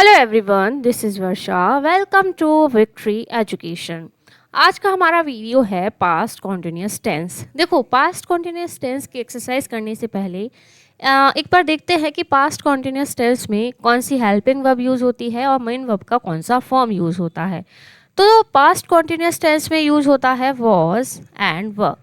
Hello everyone, this is Varsha. Welcome to victory education. आज का हमारा वीडियो है पास्ट कॉन्टिन्यूस टेंस। देखो, पास्ट कॉन्टिन्यूस टेंस की एक्सरसाइज करने से पहले एक बार देखते हैं कि पास्ट कॉन्टिन्यूस टेंस में कौन सी हेल्पिंग वर्ब यूज़ होती है और मेन वर्ब का कौन सा फॉर्म यूज़ होता है। तो पास्ट कॉन्टिन्यूस टेंस में यूज़ होता है was and were.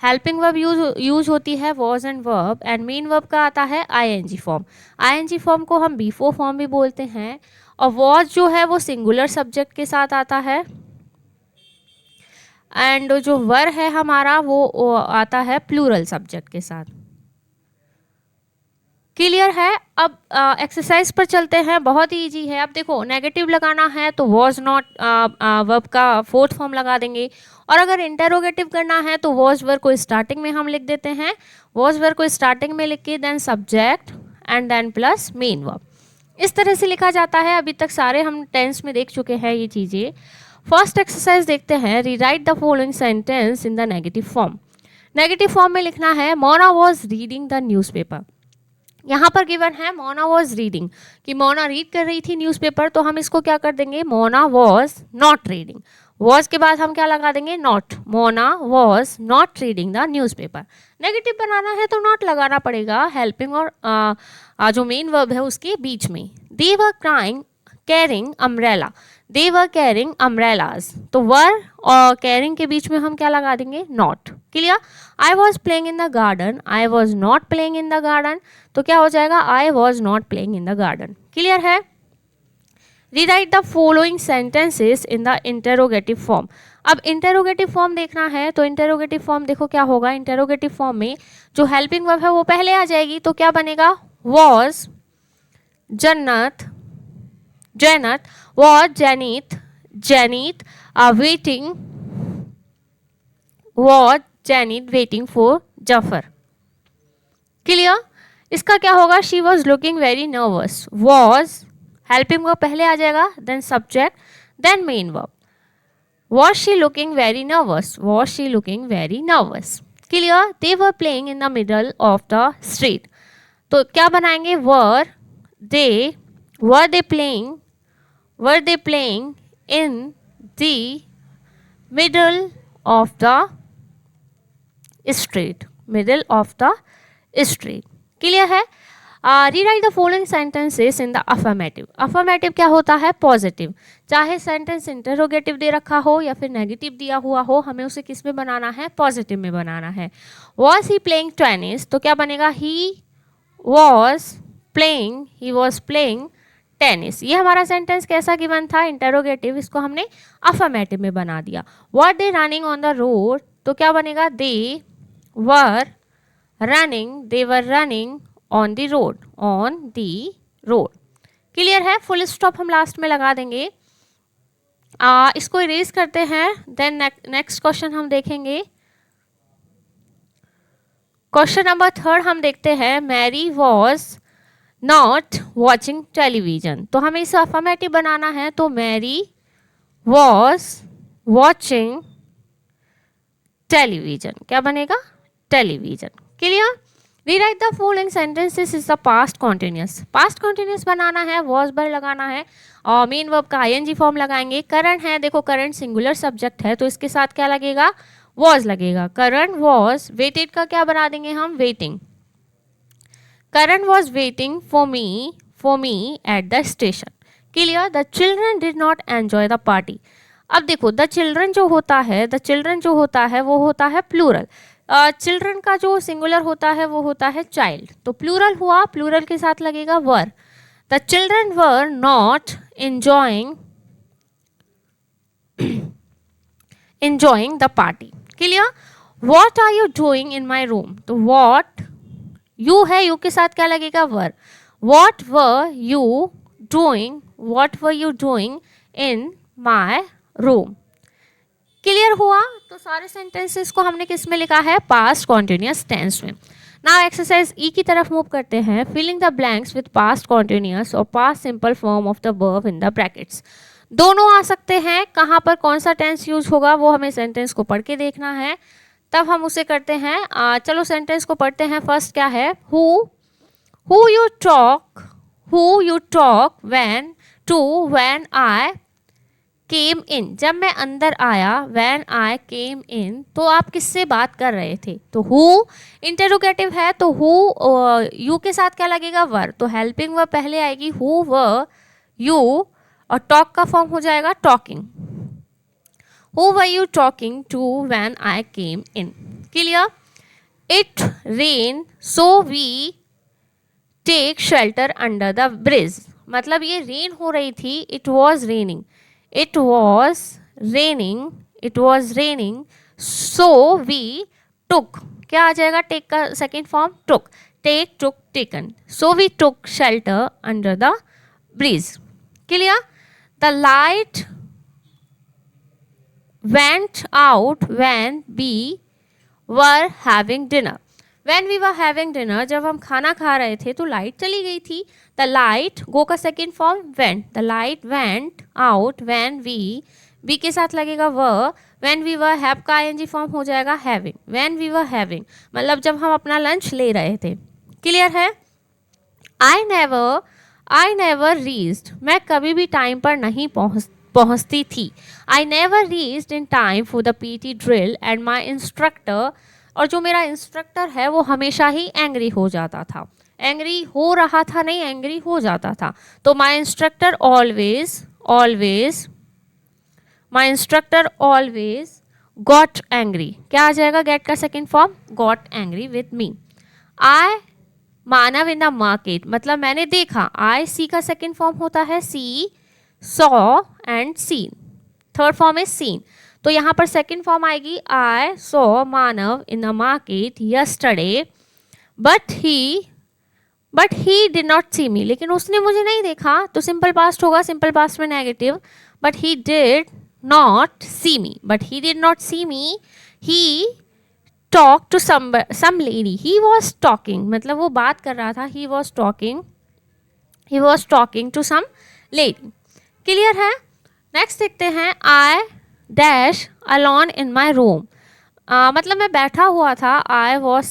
Helping verb use होती है was and verb, and main verb का आता है आईएनजी फॉर्म। आईएनजी फॉर्म को हम बिफोर फॉर्म भी बोलते हैं। और वॉज जो है वो सिंगुलर सब्जेक्ट के साथ आता है, एंड जो वर है हमारा वो आता है प्लूरल सब्जेक्ट के साथ। क्लियर है। अब एक्सरसाइज पर चलते हैं। बहुत ही ईजी है। अब देखो, नेगेटिव लगाना है तो वॉज नॉट वर्ब का फोर्थ फॉर्म लगा देंगे, और अगर इंटेरोगेटिव करना है तो वॉज वर को स्टार्टिंग में हम लिख देते हैं। वॉज वर को स्टार्टिंग में लिख के then subject and then plus main verb, इस तरह से लिखा जाता है। अभी तक सारे हम टेंस में देख चुके हैं ये चीज़ें। फर्स्ट एक्सरसाइज देखते हैं। Rewrite the following sentence in the negative form. Negative form में लिखना है Mona was reading the newspaper. यहाँ पर गिवन है मोना वॉज रीडिंग, कि मोना रीड कर रही थी न्यूज़पेपर, तो हम इसको क्या कर देंगे, Mona was not reading. Was के बाद हम क्या लगा देंगे, not. Mona was not reading the newspaper. Negative बनाना है तो नॉट लगाना पड़ेगा हेल्पिंग और जो मेन वर्ब है उसके बीच में। They were crying carrying umbrella. They were carrying umbrellas, तो वर और कैरिंग के बीच में हम क्या लगा देंगे, not. Clear. I was playing in the garden. I was not playing in the garden, तो क्या हो जाएगा, I was not playing in the garden. Clear है। Rewrite the following sentences in the interrogative form. अब interrogative form देखना है तो interrogative form देखो क्या होगा। इंटेरोगेटिव फॉर्म में जो हेल्पिंग वर्ब है वो पहले आ जाएगी, तो क्या बनेगा, was Jannat Jainat, was Jainit Jainit waiting, was Jainit waiting for Zafar. Clear. इसका क्या होगा, she was looking very nervous. Was helping verb पहले आ जाएगा, then subject, then main verb. Was she looking very nervous, was she looking very nervous. Clear. They were playing in the middle of the street, तो क्या बनाएंगे, were they playing were they playing in the middle of the street, middle of the street। Clear है। Rewrite the following sentences in the affirmative. Affirmative क्या होता है, positive. चाहे sentence interrogative दे रखा हो या फिर नेगेटिव दिया हुआ हो, हमें उसे किस में बनाना है, पॉजिटिव में बनाना है। वॉज ही प्लेइंग टेनिस, तो क्या बनेगा, ही वॉज प्लेइंग टेनिस। ये हमारा सेंटेंस कैसा गिवन था, इंटेरोगेटिव, इसको हमने अफर्मेटिव में बना दिया। Were they running on the road, तो क्या बनेगा, they were running on the road. Clear है। फुल स्टॉप हम लास्ट में लगा देंगे। इसको इरेज करते हैं। देन नेक्स्ट क्वेश्चन हम देखेंगे। क्वेश्चन नंबर 3 हम देखते हैं। Mary was not watching television, तो हमें इसे अफर्मेटिव बनाना है, तो मैरी वॉज वॉचिंग टेलीविजन, क्या बनेगा, television. Clear. Rewrite the following sentences is the past continuous. Past continuous बनाना है, वॉज बर लगाना है, और मेन वर्ब का आईएनजी फॉर्म लगाएंगे। करंट है, देखो करंट सिंगुलर सब्जेक्ट है, तो इसके साथ क्या लगेगा, वॉज लगेगा। Current was. वेटेड का क्या बना देंगे हम, waiting. Karan was waiting for me at the station. Clear. The children did not enjoy the party. अब देखो, द चिल्ड्रन जो होता है वो होता है प्लूरल। चिल्ड्रन का जो सिंगुलर होता है वो होता है चाइल्ड, तो प्लूरल हुआ, प्लूरल के साथ लगेगा were. The children were not enjoying the party. Clear. What are you doing in my room? तो what यू है, यू के साथ क्या लगेगा, were. What were you doing in my room. Clear हुआ। तो सारे सेंटेंसेस को हमने किस में लिखा है, पास्ट कॉन्टिन्यूस टेंस में। नाउ एक्सरसाइज ई की तरफ मूव करते हैं। Filling the blanks with past continuous और past simple form of the verb in the brackets. दोनों आ सकते हैं, कहाँ पर कौन सा टेंस यूज होगा वो हमें सेंटेंस को पढ़ के देखना है, तब हम उसे करते हैं। चलो सेंटेंस को पढ़ते हैं। फर्स्ट क्या है, who you talk when to when I came in, जब मैं अंदर आया, व्हेन आई केम इन, तो आप किससे बात कर रहे थे? तो हु इंटरोगेटिव है, तो हु यू के साथ क्या लगेगा? वर, तो हेल्पिंग वर्ब पहले आएगी, हु वर यू, और टॉक का फॉर्म हो जाएगा talking. Who were you talking to when I came in? Clear? It rain so we take shelter under the bridge, मतलब ये रेन हो रही थी, it was raining, it was raining, it was raining, so we took, क्या आ जाएगा take का second form? Took, take, took, taken, so we took shelter under the bridge. Clear? The light went out when we were having dinner, When we were having dinner, जब हम खाना खा रहे थे तो लाइट चली गई थी। The light, go का second form went, the light went out when we के साथ लगेगा were, when we were have का ing फॉर्म हो जाएगा having, when we were having, मतलब जब हम अपना लंच ले रहे थे। क्लियर है? I never reached, मैं कभी भी टाइम पर नहीं पहुँचती थी। I never reached in time for the PT drill and my instructor, और जो मेरा इंस्ट्रक्टर है वो हमेशा ही एंग्री हो जाता था, एंग्री हो रहा था नहीं, एंग्री हो जाता था, तो माई इंस्ट्रक्टर ऑलवेज गॉट एंग्री, क्या आ जाएगा गेट का second form? Got angry with me. I Manav in the market, मतलब मैंने देखा, आई सी का सेकेंड फॉर्म होता है see, saw and seen, third form is seen, तो यहाँ पर सेकेंड फॉर्म आएगी I saw Manav in the market yesterday but he did not see me, लेकिन उसने मुझे नहीं देखा, तो सिंपल पास्ट होगा, सिंपल पास्ट में negative, but he did not see me, he talk to some lady, he was talking, मतलब वो बात कर रहा था, he was talking to some lady. Clear है? नेक्स्ट देखते हैं, I dash alone in my room, मतलब मैं बैठा हुआ था, I was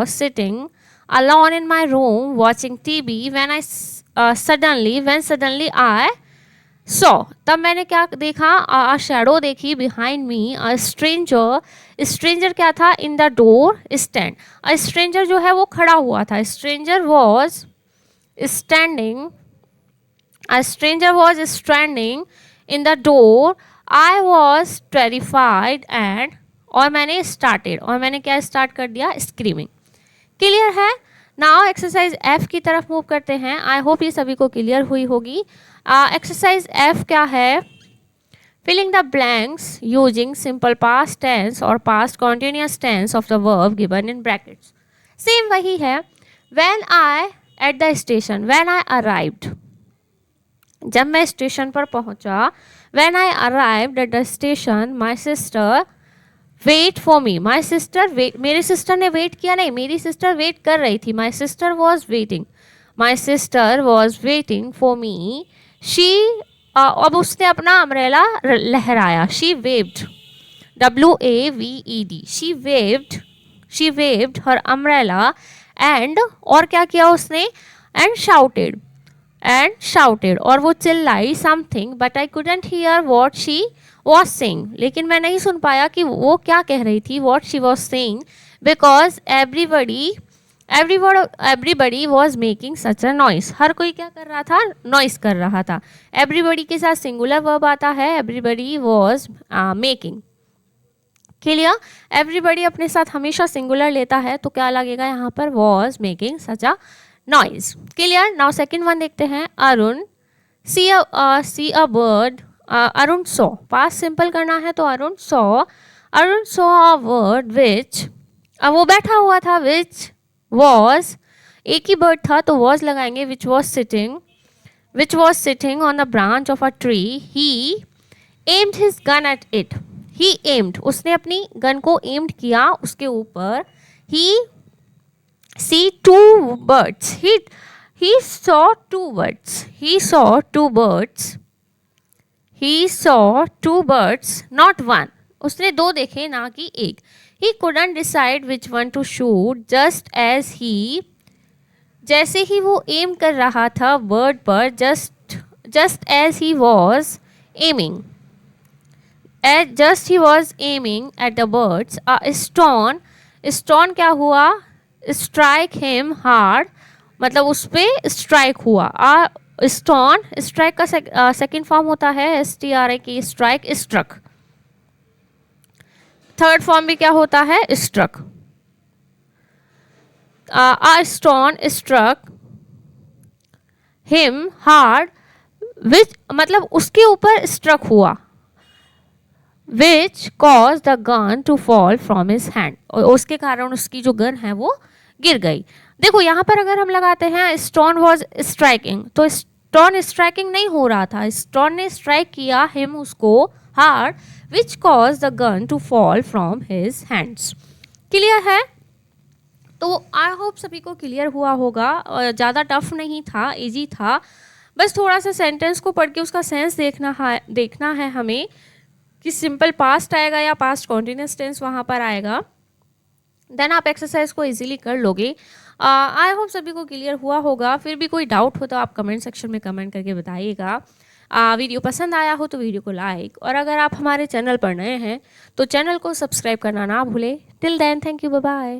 sitting alone in my room watching TV when suddenly I saw, तब मैंने क्या देखा? शैडो देखी, बिहाइंड मी अ स्ट्रेंजर क्या था? In the door stand, stranger जो है वो खड़ा हुआ था, stranger was standing in the door, I was terrified and, और मैंने क्या स्टार्ट कर दिया? स्क्रीमिंग। क्लियर है? नाउ एक्सरसाइज F की तरफ मूव करते हैं। आई होप ये सभी को क्लियर हुई होगी। एक्सरसाइज F क्या है? Filling the blanks using simple past tense और past continuous tense of the verb given in brackets. Same वही है। When I at the station, when I arrived, जब मैं स्टेशन पर पहुंचा, when I arrived at the station my sister wait for me, my sister wait, मेरी sister ने wait किया नहीं, मेरी सिस्टर वेट कर रही थी, my sister was waiting for me, she, अब उसने अपना अम्ब्रेला लहराया, she waived, WAVED, she waived her umbrella and, और क्या किया उसने? एंड शाउटेड, और वो चिल्लाई something, but I couldn't hear what she was saying, लेकिन मैं नहीं सुन पाया कि वो क्या कह रही थी, what she was saying, because everybody was making such a noise, हर कोई क्या कर रहा था? नॉइस कर रहा था। एवरीबडी के साथ सिंगुलर वर्ब आता है, everybody was making. Clear? Everybody अपने साथ हमेशा सिंगुलर लेता है, तो क्या लगेगा यहाँ पर? Was making such a noise. Clear? Now second one देखते हैं। Arun see a bird, Arun saw, past simple करना है तो Arun saw a bird which, अब वो बैठा हुआ था, विच वॉज, एक ही बर्ड था तो वॉज लगाएंगे, which was sitting on the branch of a tree, he aimed his gun at it, he aimed, उसने अपनी गन को एम्ड किया उसके ऊपर, he see two birds, he saw two birds, not one, उसने दो देखे ना कि एक। He couldn't decide which one to shoot, just as he, जैसे ही वो एम कर रहा था बर्ड पर, just just as he was aiming. Just he was aiming at the birds, a stone क्या हुआ? Strike him hard, मतलब उस पे स्ट्राइक हुआ. स्टोन, स्ट्राइक का सेकेंड फॉर्म होता है STRIK, strike, struck. Third form भी क्या होता है? Struck. A stone struck him hard, which मतलब उसके ऊपर स्ट्रक हुआ, which caused the gun to fall from his hand, और उसके कारण उसकी जो गन है वो गिर गई. देखो यहाँ पर अगर हम लगाते हैं स्टोन वॉज स्ट्राइकिंग, तो स्टोन स्ट्राइकिंग नहीं हो रहा था, स्टोन ने स्ट्राइक किया हिम, उसको, hard, which cause the gun to fall from his hands. Clear है? तो आई होप सभी को क्लियर हुआ होगा. ज़्यादा टफ नहीं था, इजी था. बस थोड़ा सा सेंटेंस को पढ़ के उसका सेंस देखना है हमें कि सिंपल पास्ट आएगा या पास्ट कॉन्टिन्यूस टेंस वहाँ पर आएगा. देन आप एक्सरसाइज को इजीली कर लोगे. आई होप सभी को क्लियर हुआ होगा. फिर भी कोई डाउट हो तो आप कमेंट सेक्शन में कमेंट करके बताइएगा. वीडियो पसंद आया हो तो वीडियो को लाइक, और अगर आप हमारे चैनल पर नए हैं तो चैनल को सब्सक्राइब करना ना भूलें. Till then, thank you, bye bye.